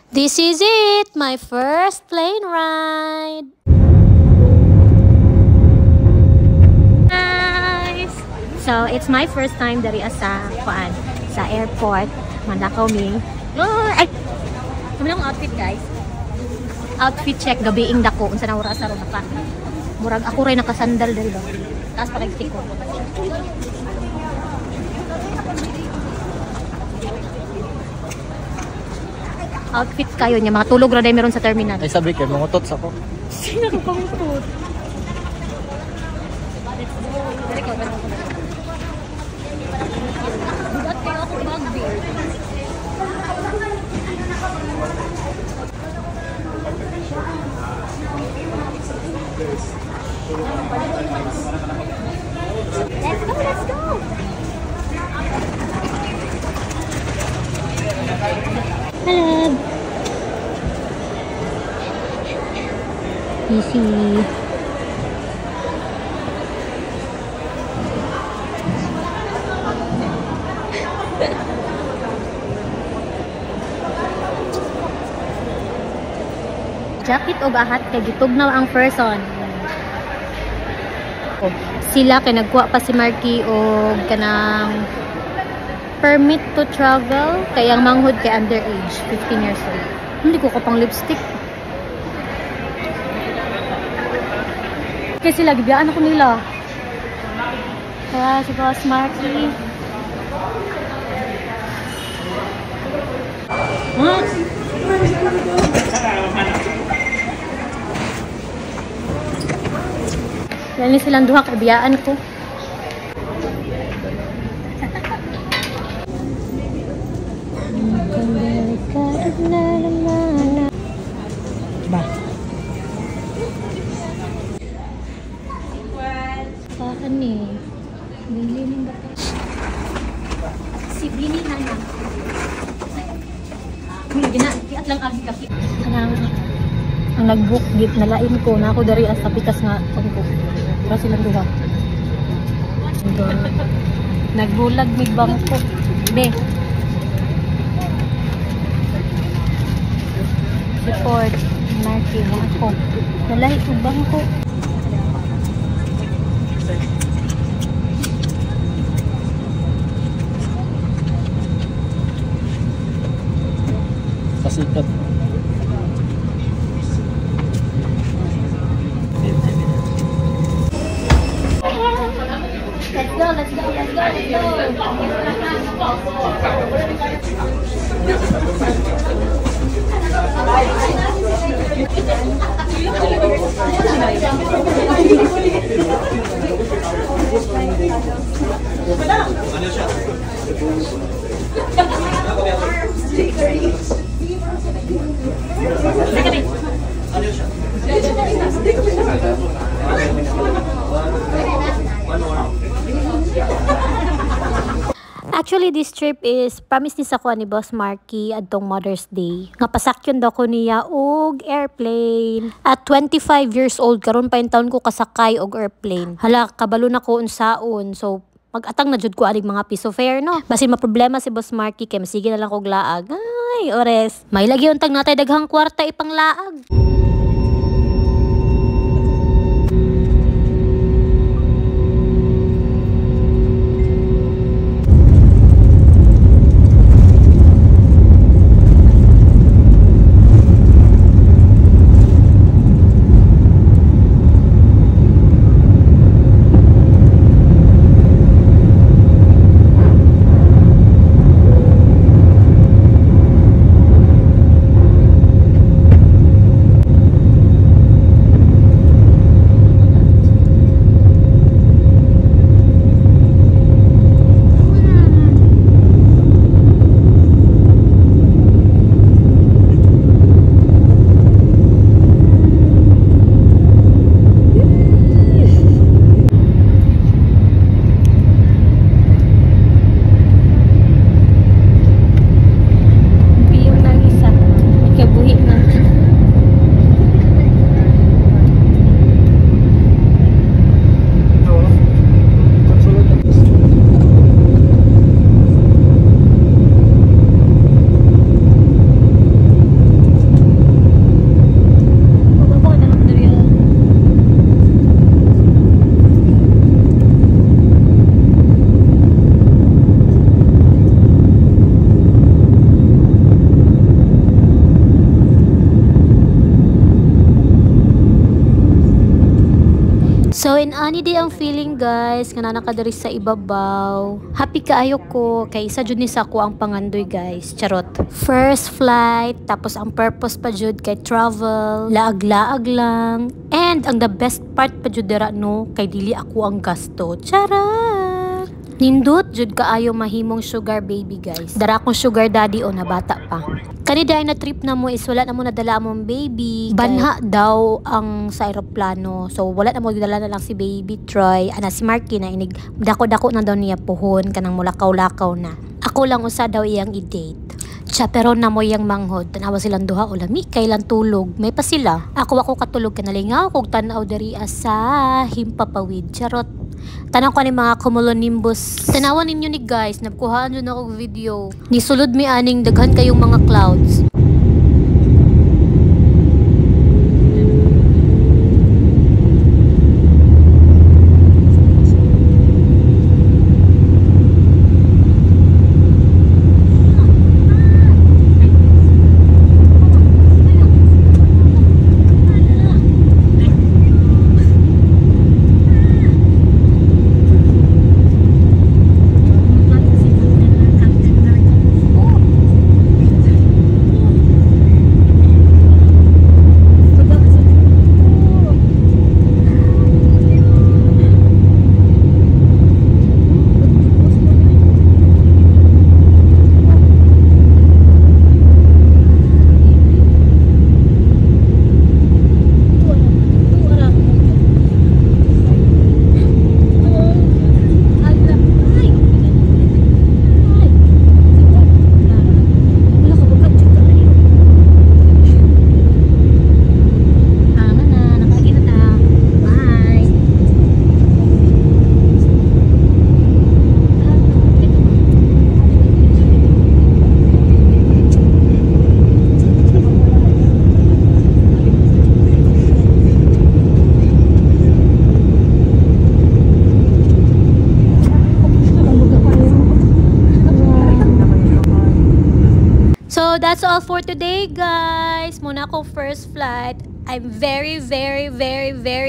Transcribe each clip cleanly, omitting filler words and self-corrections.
This is it, my first plane ride. Guys, so it's my first time dari sa airport. Mandakaw mi. Oh, ay, kami lang outfit guys. Outfit check gabiing dako unsa na oras aron naka. Murag ako ray nakasandal dali do. Taas pa stick ko. Outfit kayo niya, mga tulog ra day meron sa terminal. Ay sabi kayo, mangutot sa ko. Sino ko pangutot? Bugat kayo ako mag-beer. Let's go! Hello! Easy. Jacket o ahat kay gitugnaw ang person. Sila kay nagkuha pa si Marky og kanang permit to travel kay ang manghud kay underage, 15 years old. Hindi ko kapang lipstick. Kaya sila gibiyaan ako nila. Kaya si Boss Marky. Yan silang duha kabiyaan ko. Ba. Saan ni? Bili ng bata. Si Bini na na. Gina lang agi kaki. Ang nag-book git nalain ko na ako dari as pikas nga pagko. Para silang duha. Nagbulag mig bangko. Be. Report. Marky na ako. Nalahi ko bangko. Pasikat. Let's go, let's go, let's go, Actually, this trip is promise ni sa kuha ni Boss Marky adtong Mother's Day. Nga pasakyon daw ko niya og airplane. At 25 years old karon pa yung taon ko kasakay og airplane. Hala, kabalo na ko unsaon. So mag-atang na jud ko aning mga piso fare no. Basin maproblema si Boss Marky kay masige na lang kog laag. Ay, ores. May lagi untang natay daghang kwarta ipang laag. So in ani di ang feeling guys nga nakadiri sa ibabaw. Happy kaayo ko kay isa jud ni sa ko ang pangandoy guys. Charot. First flight tapos ang purpose pa jud kay travel, laag-laag lang. And ang the best part pa jud dira no kay dili ako ang gasto. Charot. Nindot jud kaayo mahimong sugar baby guys. Dara akong sugar daddy o na bata pa. Kani dahil na trip na mo is wala na mo nadala among baby. Banha daw ang sa aeroplano. So wala na mo dala na lang si baby Troy. Ana si Marky na inig dako-dako na daw niya puhon kanang mulakaw-lakaw na. Ako lang usa daw iyang i-date. Chaperon na mo yang manghod. Tanawa silang duha o lami kailan tulog. May pa sila. Ako katulog kanalingaw kog tan-aw diri sa himpapawid. Charot. Tanang ko ni mga cumulonimbus. Tanawan ninyo ni guys, nagkuhaan dyan ako video. Nisulod mi aning daghan kayong mga clouds. So that's all for today guys. Muna akong first flight. I'm very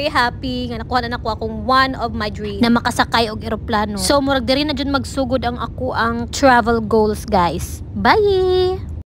happy nga nakuha na akong one of my dreams na makasakay og eroplano. So murag diri na jud magsugod ang ako ang travel goals guys. Bye!